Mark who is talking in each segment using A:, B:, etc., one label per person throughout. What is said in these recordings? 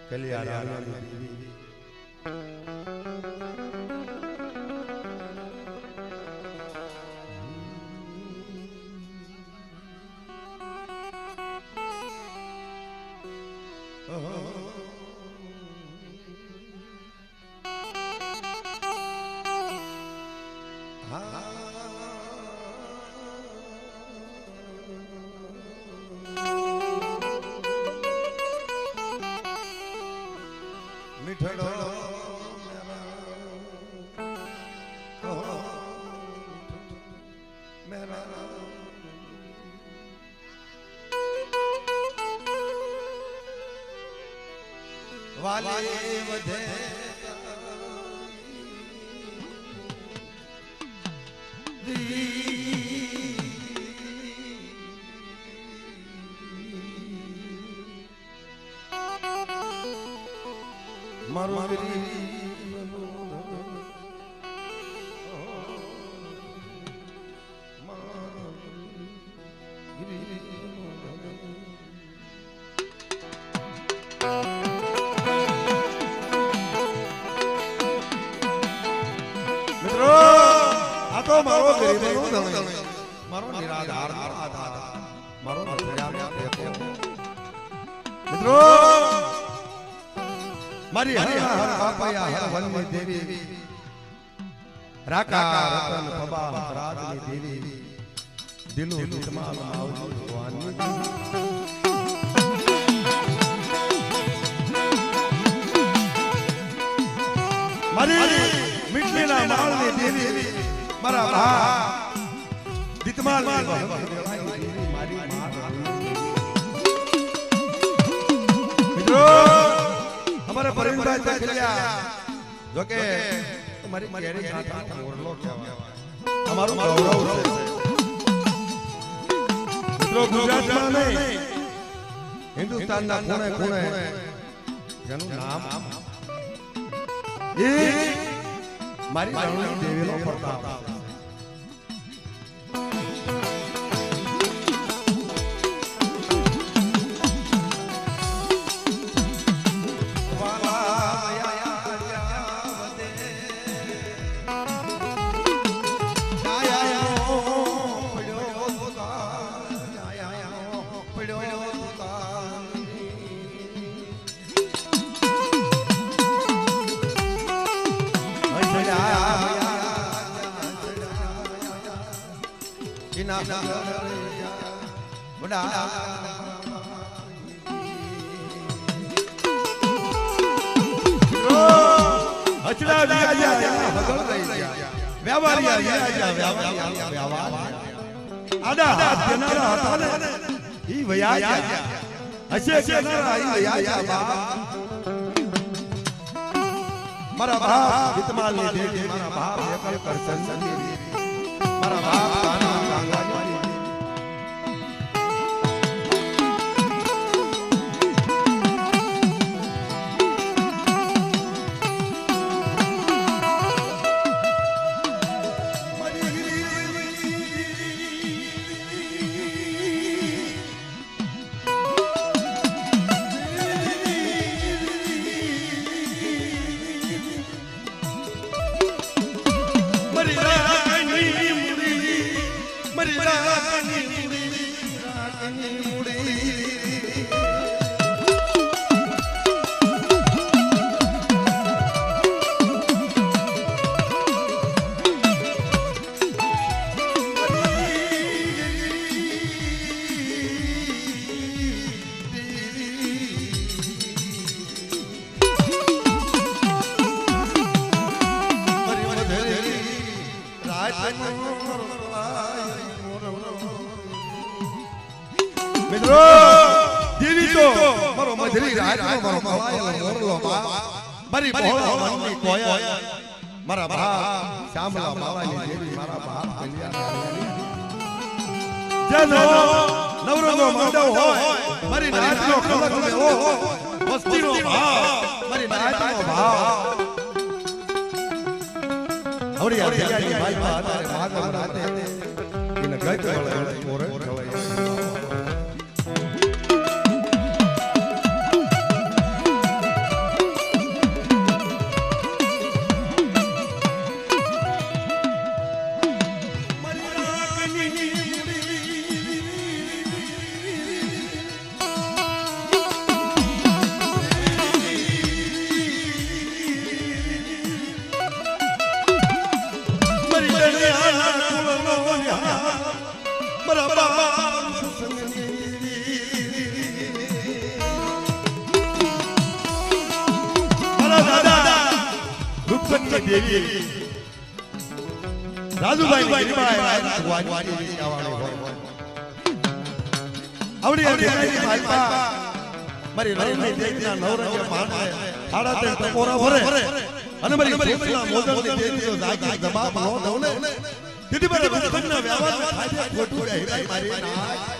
A: કલિયા રાણી દેવી મીઠડો વાલે વધે મારો મિત્રો આ તો મારો ગરીબનો ધણી મારો નિરાધાર આધાર મારો મિત્રો મારી હરિયા વનની દેવી રાકા રતન પબા રાજની દેવી દિલો નિતમાલ માવજી ભગવાનની મારી મીઠલીના માળની દેવી મારા ભા દિતમાલ મારી મિત્રો हमारे परिंदा चलिया जो के तुम्हारी केरी गाथा मोरलो कहेवाय हमारो गौरव છે મિત્રો ગુજરાતમાં નહીં હિન્દુસ્તાનના ખૂણે ખૂણે જેનું નામ એ મારી રણની દેવીનો પ્રતાપ મારા બાપ વિતમાલની દેવી મારા બાપ એકલ કરશન દેવી મારા બાપ કાના કાંગા મિત્રો દેવી તો મારો મધરી રાજનો મારો મોરલો મારી ભોળા મનની કોયા મારા બાપ શ્યામલા બાવાની દેવી મારા બાપ કલ્યાણ નવરંગો મંડવ હોય મારી નાચનો કલક લેવો વસ્તીનો ભાવ મારી નાચનો ભાવ આવડી આ જગ્યાની ભાઈ ભાઈ માગમ રાતે એને ગઈ તો મોરે મુખની દેવી રાજુભાઈ ગરીબાઈ વાજી આવવાની હોય આવડી દેવી માલપા મારી રણની દેવીના નવરંગે માને આડા તે ટકોરા ભરે અને મારી ભૂખના મોદલની દેવી જો જાગી જવાબ નો દઉને દીદી મારે મુખના વ્યવહારમાં ફાયદે ખોટું રહે મારી ના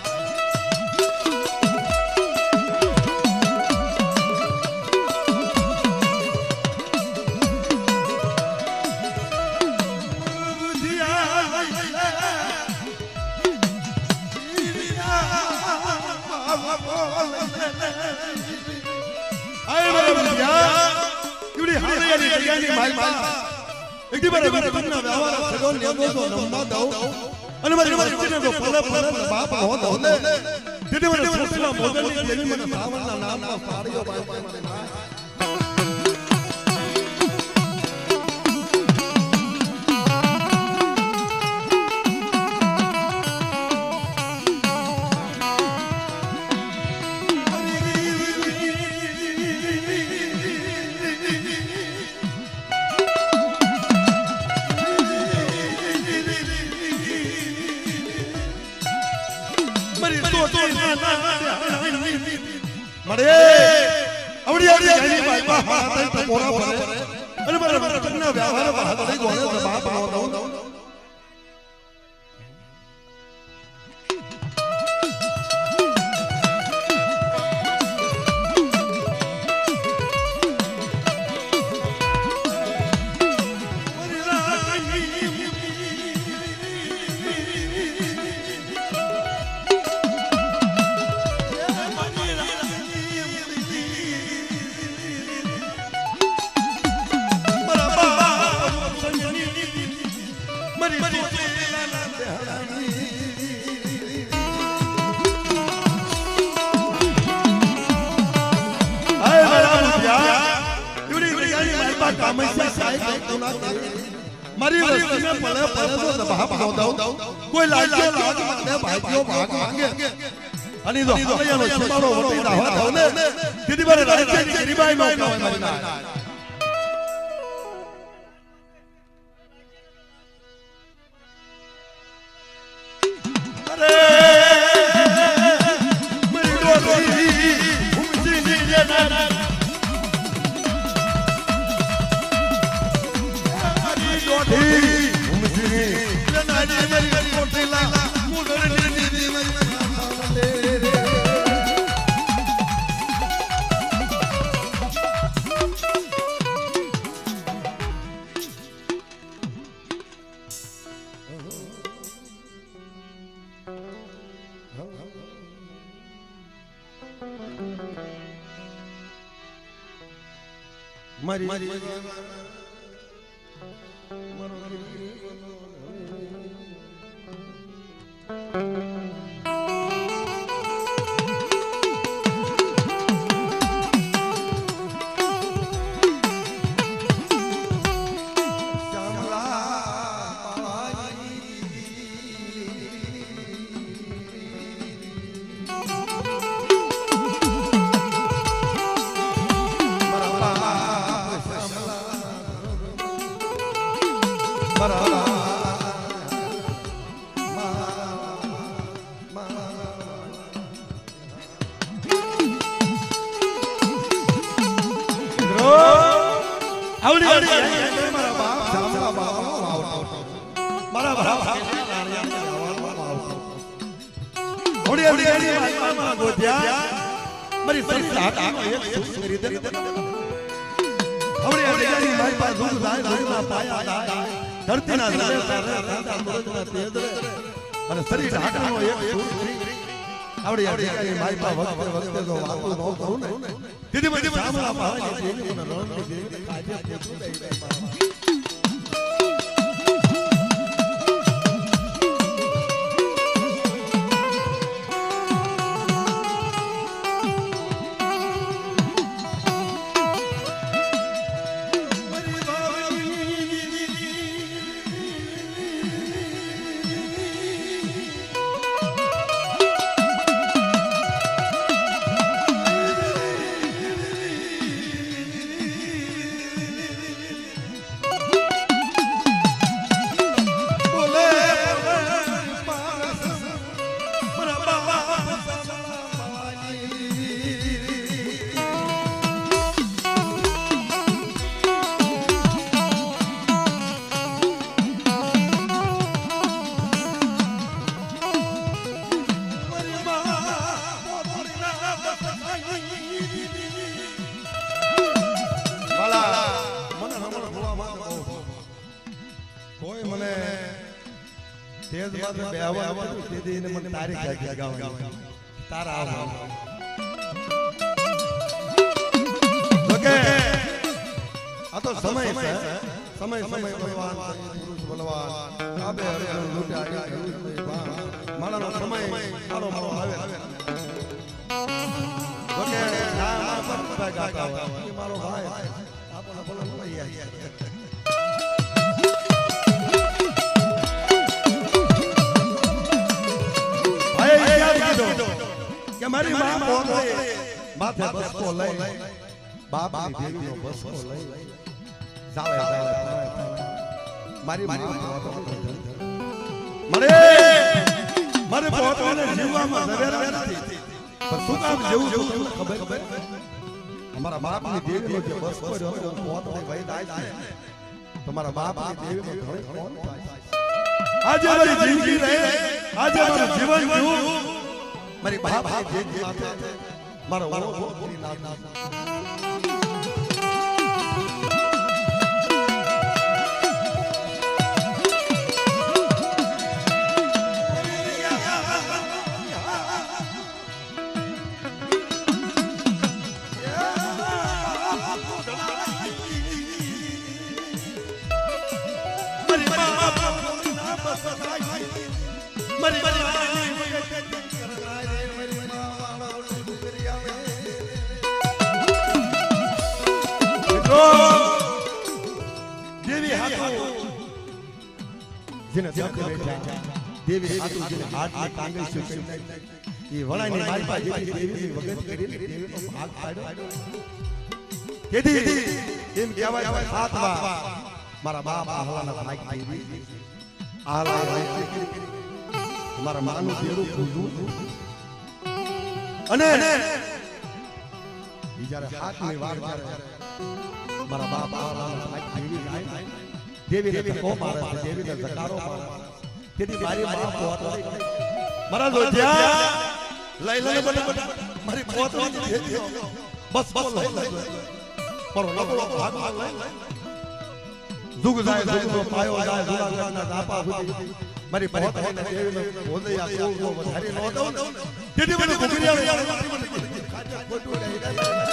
A: મારી વસ્તીને પલે પલે તો જવાબ નો દઉં કોઈ લાગ્યો લાગ મને ભાગ્યો ભાગ માંગે અને જો હૈયાનો છમાડો વટી દાવા દઉં ને દીદી મારે રાજ્યની ગરીબાઈ નો કહેવાય મારી ના અરે મારી ડોલી ઉમસી ની ના સ્ટેજ માં બેહવાનું તેથી એને મને તારી ગાય ગાવાની તારા આવ ઓકે આ તો સમય છે સમય બલવાન પુરુષ બલવાન આબે અર્જુન લૂટા મારાનો સમય મારો આવે ઓકે ના પર ગાતા હોય મારો ભાઈ આપણો બોલો લઈ આવી કે મારી માં બોલે માથે બસકો લઈ બાપ ની દેવીનો બસકો લઈ જાવે મારી માં મારે પોતાને જીવવામાં ઝવેર નથી પણ શું કામ જેવું છું તમને ખબર અમારા બાપ ની દેવીનો જે બસકો હતો પોતાને વહી જાય છે તમારા બાપ ની દેવીનો ઘર કોણ થાય આજે મારી જિંદગી રહે આજે મારું જીવન જીવું મારી બાપ જે મારો ઓળો કરી નાખ દેવી હાથો જેને દેખ બેઠા દેવી હાથો જેને હાથ ને કાંગળી સુકી એ વણાની મારી પાસે દેવી વગત કરી દેવીનો ભાગ પાડ્યો કેદી એમ કહેવાય હાથવા મારા બાપ આહલાના ભાગ દેવી આહલા મારા માનું દેરું ખુલ્લું અને જ્યારે હાથની વાર મારા બાપ આહલાના ભાગ દેવી દેવીને ધક્કો મારે છે દેવીને ધકારો મારે તેથી મારી માં પોત મારા જોજ્યા લઈ લે મારી પોત બસ લઈ પર લગલો ભાગ લઈ જુગ જાય જુગનો પાયો જાય જુગાના દાપા સુધી મારી પોત ને દેવીને બોલયા કો વધારી નો દઉં તેથી મને ગુગરિયા ખોટું રહી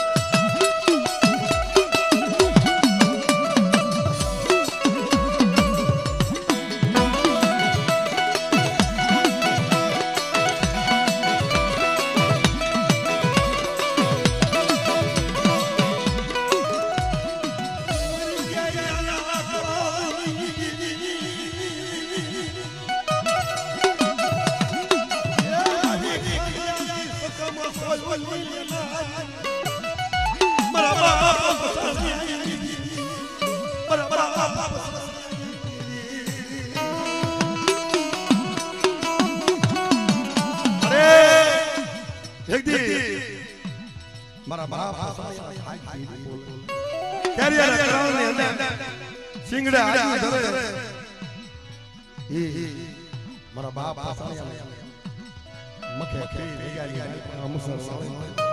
A: મારા બાપ કેરિયર કરાવને અંદર સિંગડે આજી ધરે મારા બાપ મકે કે રેગારી અમસર મારી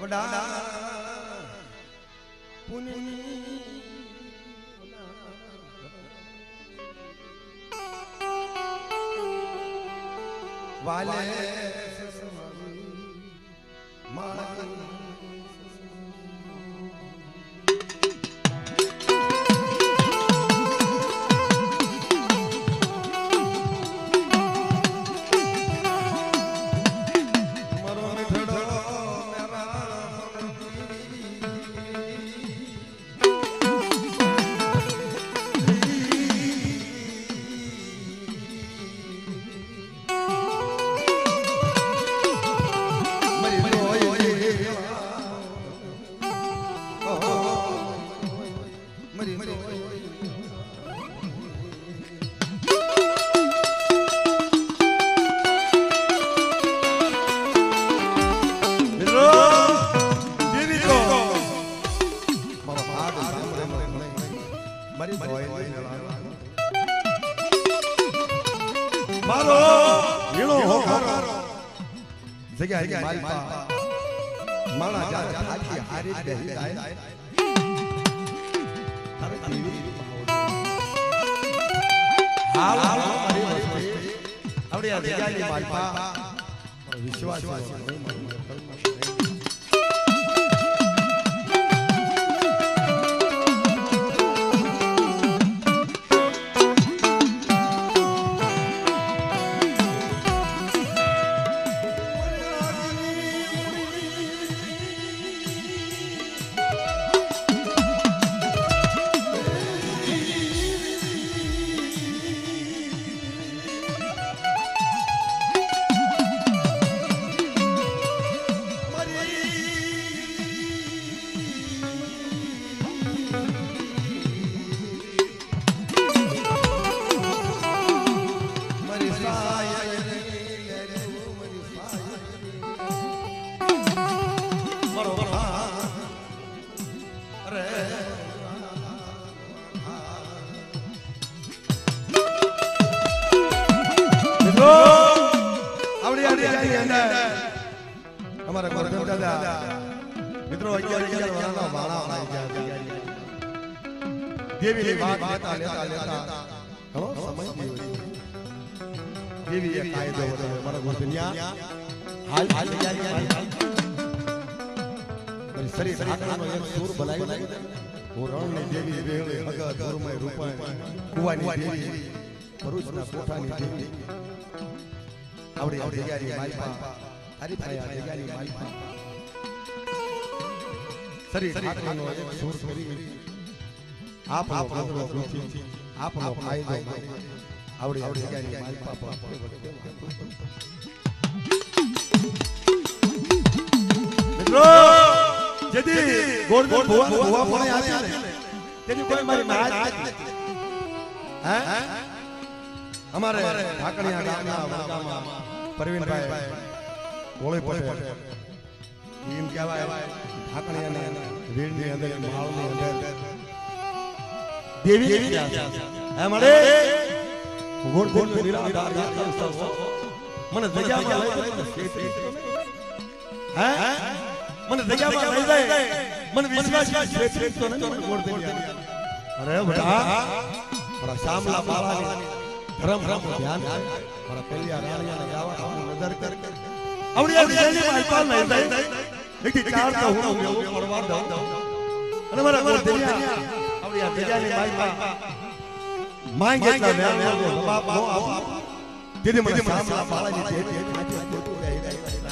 A: વડા પુની વાલે મારો હીણો હોકારો જગ્યા માલપા માણા જારે થાકી હારી બેહી જાય તારે જીવી હાલ મારી વસ્તી આવડી આ જગ્યાની માલપા વિશ્વાસ हमारा गोरधन दादा मित्रों 11 वाला वाला आई गया देवी ने बात लेता हम समझ देवी ये कायदो हमारा गोरधनिया हाल पर शरीर आत्मा में एक सूर बनाई वो रण ने देवी बेले भगत गुरुमय रूपा कुवानी देवी भरूचना कोठानी देवी आवड़ी जग्यानी मालपा हरी भाया जग्यानी मालपा शरीर आत्माનો એક સૂર કરી આપનો ભાગલો ગુથી આપનો ફાયદો આવડી જગ્યાની માલપા પર મિત્રો જેદી ગોરધન ભુવા પણ આપ્યા ને તેની કોઈ મારી નાજ હે हमारे ढाकणिया गामना वडगामा परवीनभाई गोळे पटेल टीम કહેવાય ઢાકણિયા ને વીરની અંદર માળની અંદર દેવી હે મળે ગોરધન નિરાધાર યાત્રા મને જગ્યામાં લઈ હે મને જગ્યામાં લઈ જાય મને વિશ્વાસ છે તો નથી ગોરધન અરે બડા બડા શામલા બાવાની रम रम ध्यान और पहलिया रानिया ने गावा हम नजर कर आवड़ी जल्दी मालपाल नहीं दे एक चार तो हूं वो परवार दो અને મારા ગોરધનિયા આવડી આ જગ્યાની માલપા માંગે એટલા મેં જવાબ નો આપો દીદી મને સામલા બાળાની જેટ આખી ખોટું રહી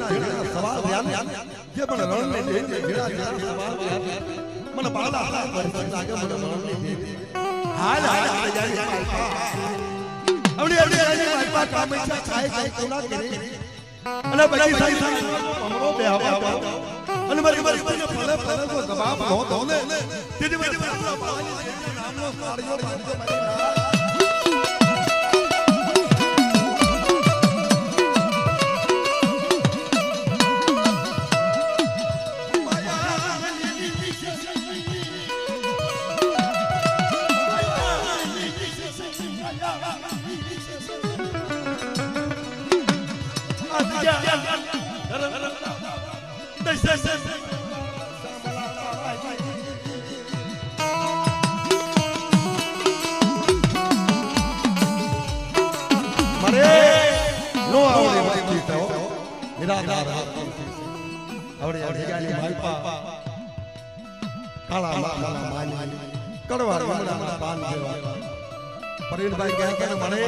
A: જીણા સવાલ રહ્યા જે પણ રણને દેવીને જીણા સવાલ રહ્યા મને બાળા હાલ પરિસ્થિતિ લાગે મને રણને દેવી હાલ તૈયારી માલપા આવડી માલપા કામ ઈચ્છા ખાય કોના કરે અને પછી સાઈ અમરો બે આવા અને મારી ફળે કો જવાબ નો દો ને તેથી મારી બાળાની નામનો કાર્યો મારી પરવીનભાઈ કહે કે મને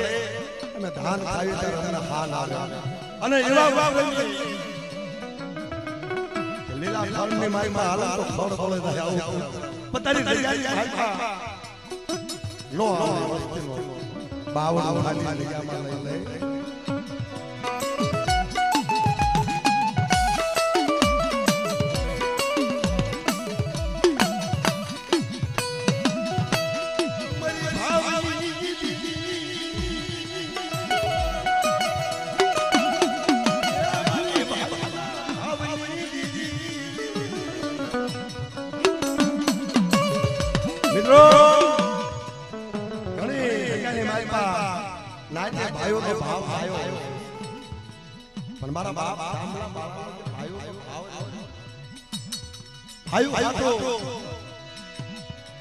A: અમે ધાન ખાવી ત્યારે અમને હાલ આવે અને એવા લીલા ફળની માઈમાં હાલ તો ફળ ફળે થાય આવું પતારી દરિયાની માઈમાં નો આવે બાવળ ખાલી દરિયામાં લઈ લે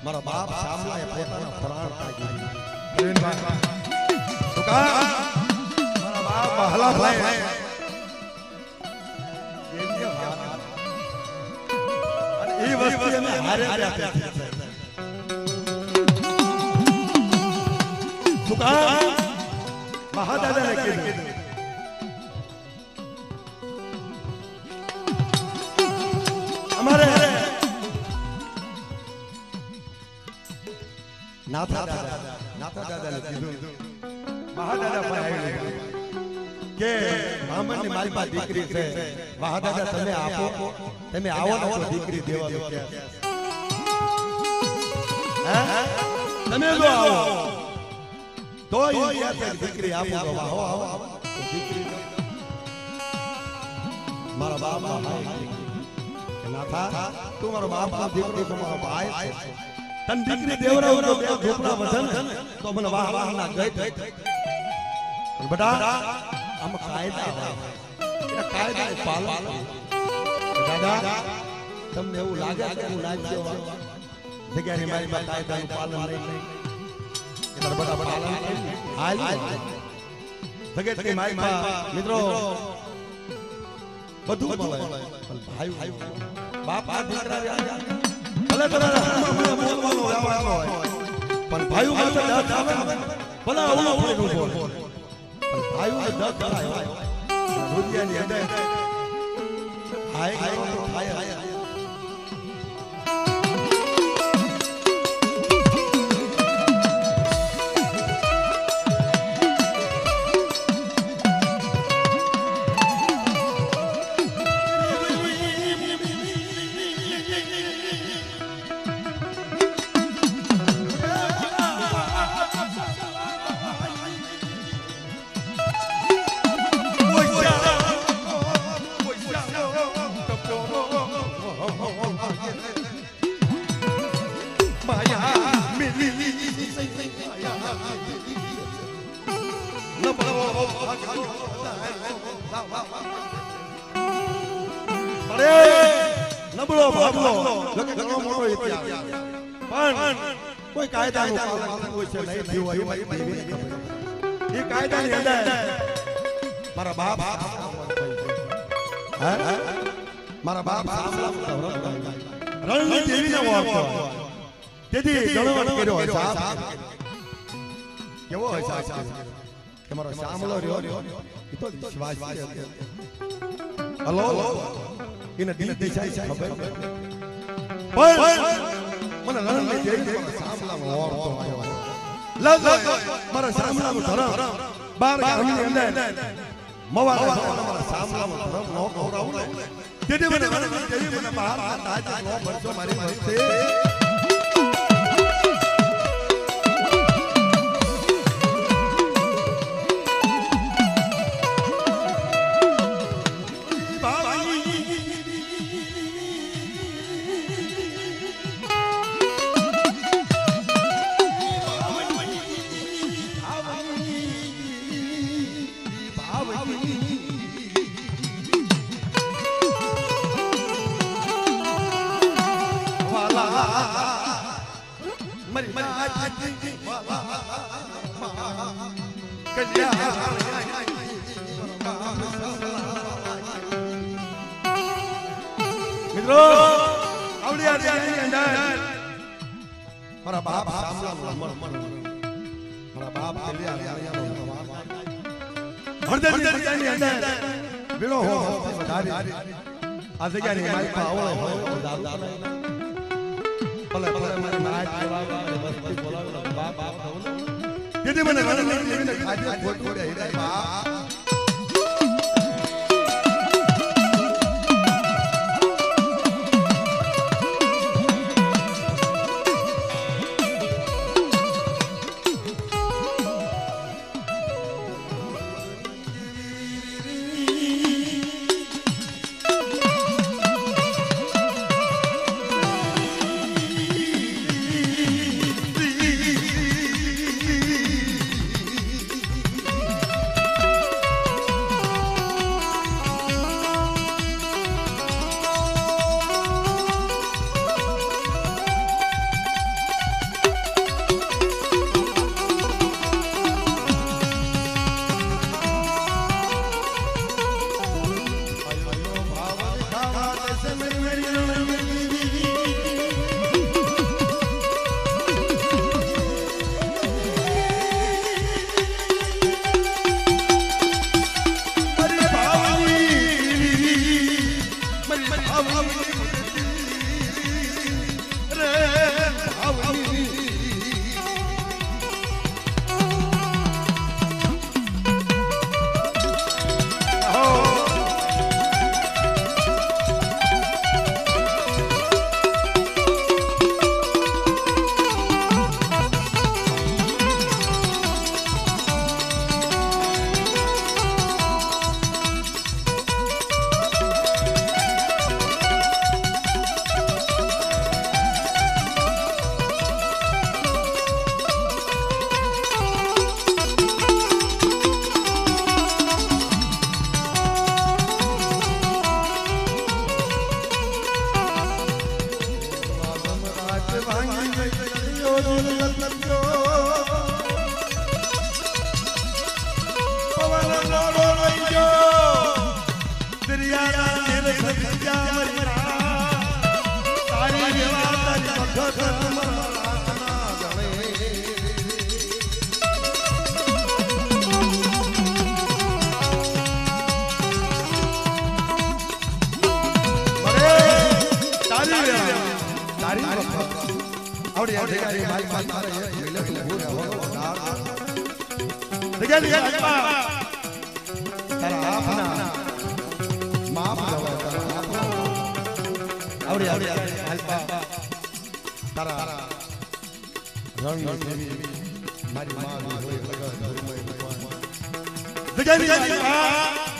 A: મારા બાપ સામલાએ પોતાના પ્રાણ ત્યાગી તો કા મારા બાપ હલા ભાઈ અને એ વસ્તુ અમે હારે આપ્યા તો કા મહાદાદાને કીધું અમારે નાથા દાદાને કીધું મહાદાદા પાસે કે બ્રાહ્મણની મારી પાસે દીકરી છે મહાદાદા તમે આપો તમે આવો ને તો દીકરી દેવાનું કે તમે જો આવો તો દીકરી આપો આવો આવો દીકરી મારા બાપ નાથા તું મારો બાપ નો દીકરી તમારો ભાઈ છે તન દીકરી દેવરાવ નો બે ઝોપડા વધન તો મને વાહ વાહ ના ગઈ બેટા આમ કાયદા એ કાયદા પાલન દાદા તમને એવું લાગે કે હું લાગ્યો જગ્યાની મારી માં કાયદાનું પાલન નહીં એટલે બધા પાલન હાલ જગતની મારી માં મિત્રો બધું મળે પણ ભાઈ બાપ આ દીકરા રહ્યા ભલે તમારા બોલવાનો વ્યવહાર હોય પણ ભાઈઓ માટે દર્દ આવે ભલા ઓલો પડે ઉભો પણ ભાઈઓ ને દર્દ થાય રૂપિયાની અંદર હાય હાય નબળો ભાગલો લકે ઘણો મોટો ઇતિહાસ પણ કોઈ કાયદાનું પાલન કોઈ છે નહીં થયું હોય એ દેવીને ખબર એ કાયદાની અંદર મારા બાપ હે મારા બાપ રણની દેવીને ઓળખતો તેથી ગણવટ કર્યો હોય સાહેબ કેવો હોય સાહેબ કે મારો સામલો રહ્યો એ તો વિશ્વાસ છે હલો એને દિલ દિશાઈ ખબર પણ મને લણની દેવી સામલામાં ઓરતો આવ્યો લગ મારા સામલાનું ધરમ બાર ગામની અંદર મવાલા મારા સામલામાં ધરમ નો ખવરાવું તેથી મને દેવી મને બહાર આજે નો ભરજો મારી વખતે મિત્રો આવડિયા અંદર મારા બાપ સામલાનો મારા બાપ હળદરની અંદર બીડો હો વધારી આ જગ્યાની મારી પા આવળે ભલે ભલે મારી નાચ બોલાવવા અને વસ્તી બોલાવવા બાપ બાપ તેથી મને મને ખાજે ખોટું દે હિરાય બાપ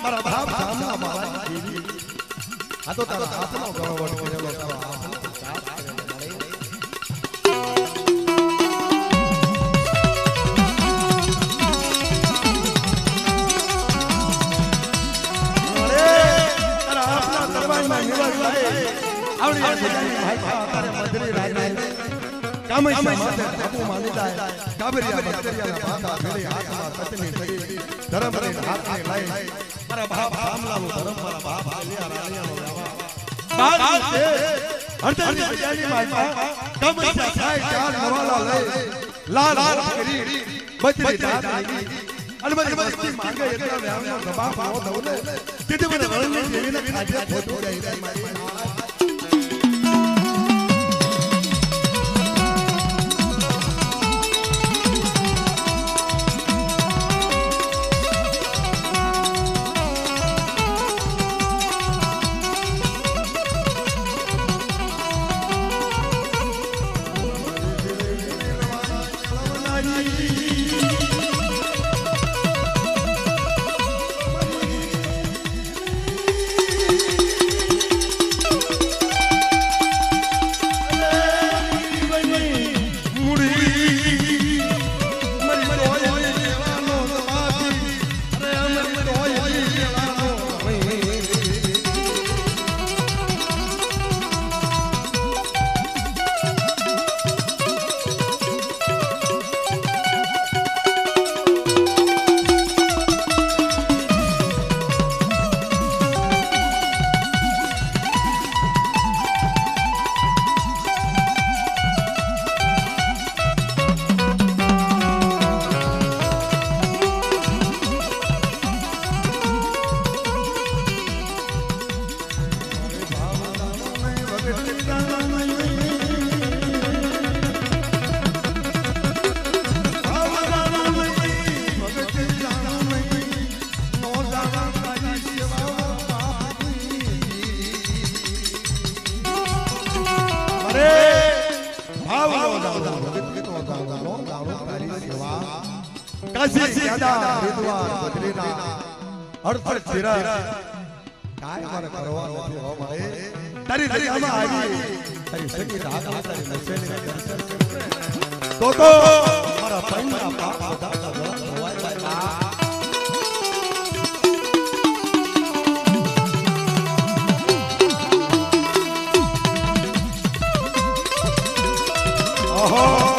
A: મારા બાપ સામલા મારા દેવી આ તો તારા હાથનો ગણવટ કરેલો તારો હાથનો સાથ તારા હાથના દરબારમાં નિવાસ થાય આવડી ભાઈ તારે મધરી રાય કામય માથે બાપુ માનીતા કાબરિયા બકરિયાના માથા ભેળે હાથમાં સતની સગી ધર્મ રે હાથને લઈ મારા બાપ સામલાનો ધર્મ મારા બાપ આલિયા રાલિયાનો બાપ છે હરદરની બજાની માતા કામય થાય ચાર મવાલા લઈ લાલ કરી બચરી જાત લઈ અને મારી વસ્તી માંગે એટલા વ્યાવનો દબાવ ન દઉં ને તેથી મને રણની દેવીને ખાધે ખોટું જાય મારી તારી દરિયામાં આવી તારી સંગીત હાથ તારી મસેલી દર્શન તો મારા પૈણા પાપ બધા ધોવાય ઓહો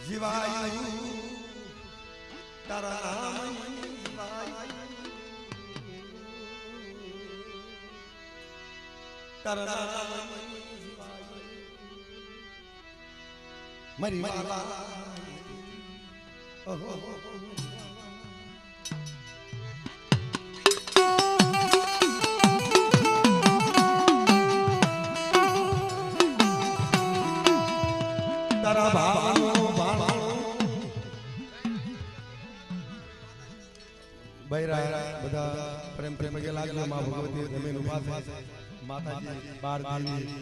A: જીવાયુ તારા નામ તારા નામ મારી વાલા ઓહો તારા ભાવનો બૈરા બધા પ્રેમ પગે લાગજો માં ભગવતી જમીન ઉભા થાય માતાજી બાર દેવી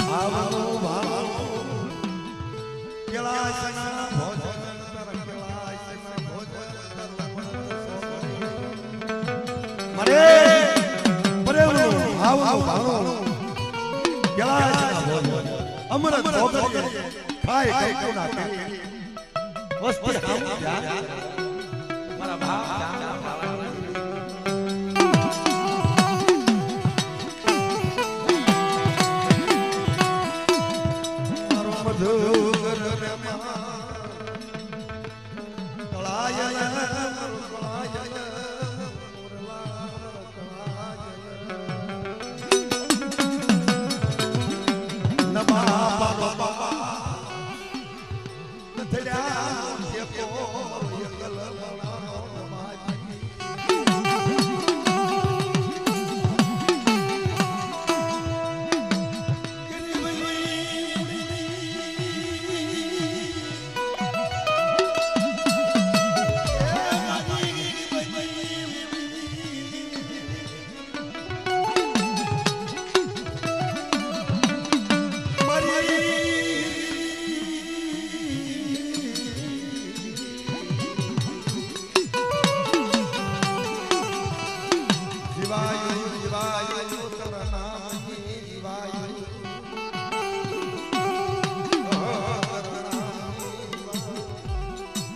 A: આવનો ભાવ કેલાસના ભોજન તર કેલાસના ભોજન મરે પ્રેમનો આવનો ભાવ કેલાસના ભોજન અમૃત ભોગરીએ ખાય કંકુ ના કે વસ્તી હામ જા મારા ભાવ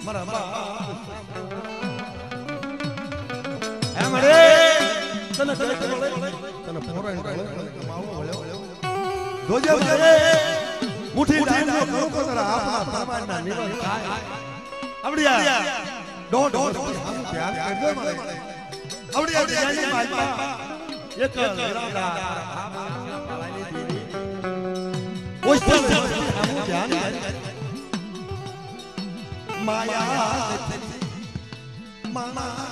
A: મારા બાપ હે મરે તને તને પોરાણ માવો વળ્યો જોજે મરે મુઠી ડાયનો કરો કરા આપના પરમાનના નિવન થાય આવડિયા ડોડ ધ્યાન કરજો મરે આવડિયા જાની માલપા એક રાડા પાલાની દીદી ઓસ્તર હમ ધ્યાન માયા માયા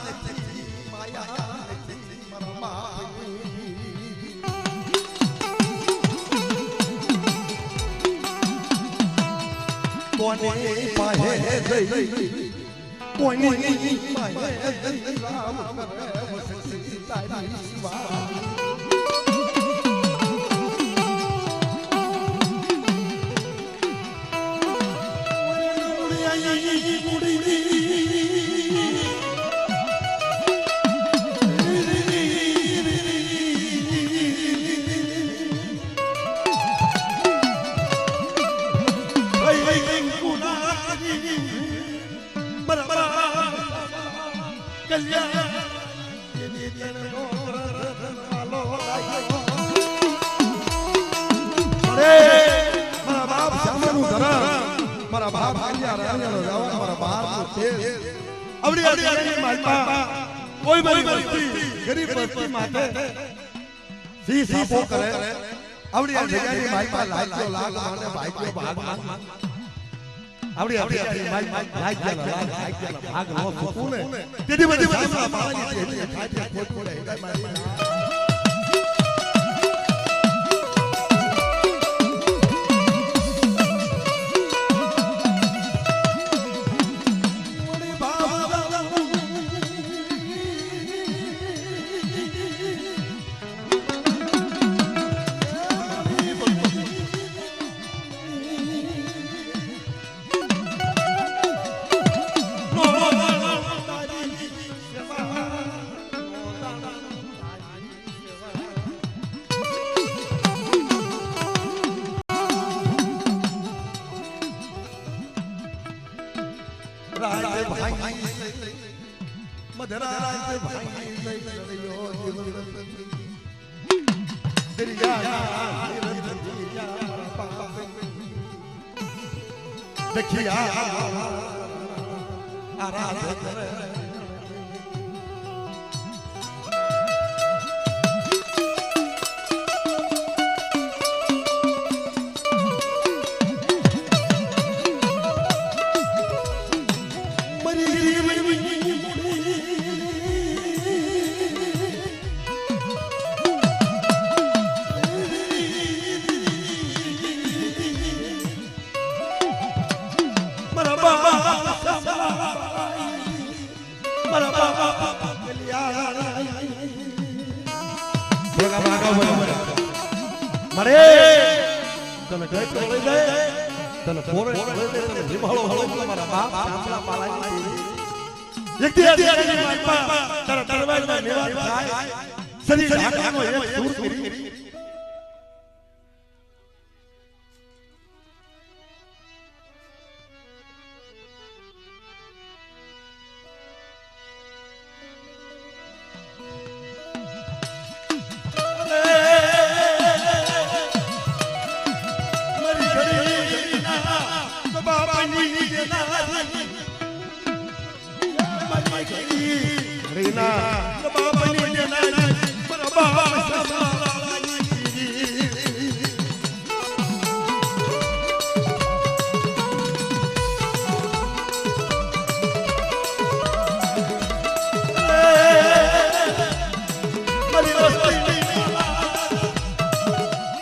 A: કોને પાહે જઈ કોને પાહે જઈ રામ કરે વસતી તારી શિવા મારા બાપ આલિયા રાણિયાનો જવાન મારા બારનો તેલ આવડિયા માલપા કોઈ મારી વસ્તી ગરીબ વસ્તી માટે સી સાપો કરે આવડિયા જગ્યાની માલપા લાગ્યો લાગ મને ભાગ્યો ભાગ આવડિયા માલપા લાગ્યો ભાગ નો સુકુને તેથી બધી પાવાની છે ખાતે ખોટ પડે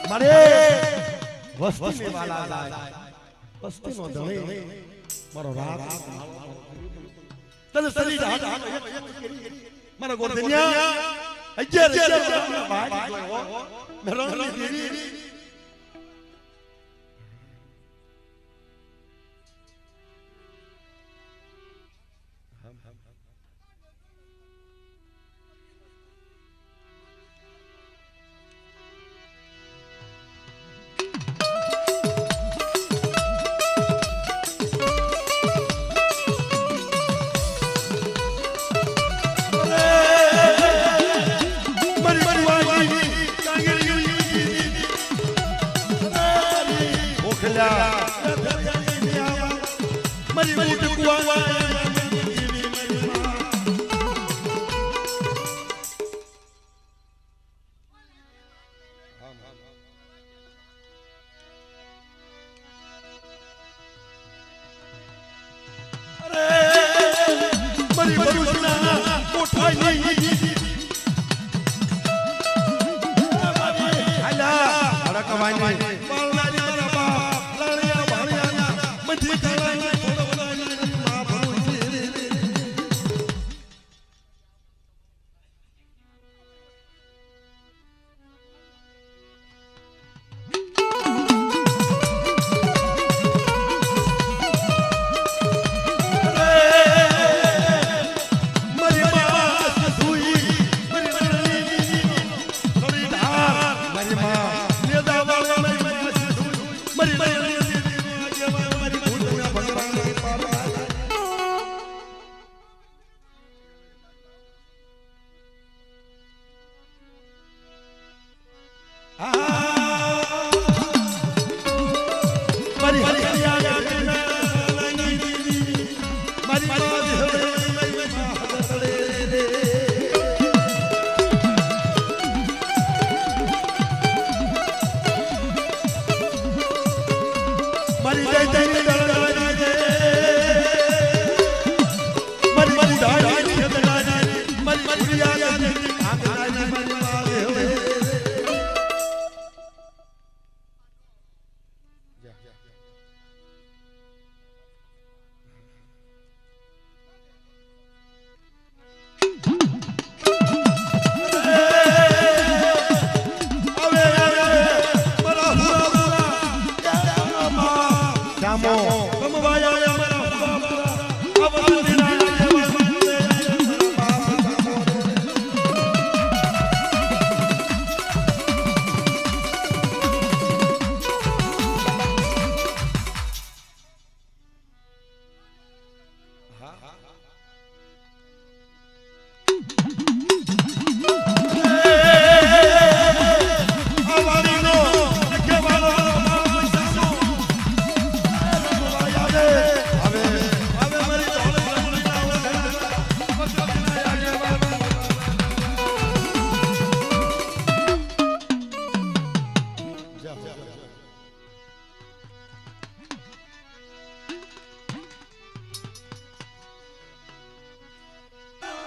A: મારી વસ્તી વાલા વસ્તી નો ધણી મારો રાત તને સરી રાત મારા ગોરધનિયા 11 ભાઈ મેરોની દેવી મારી ઊંટ કુવા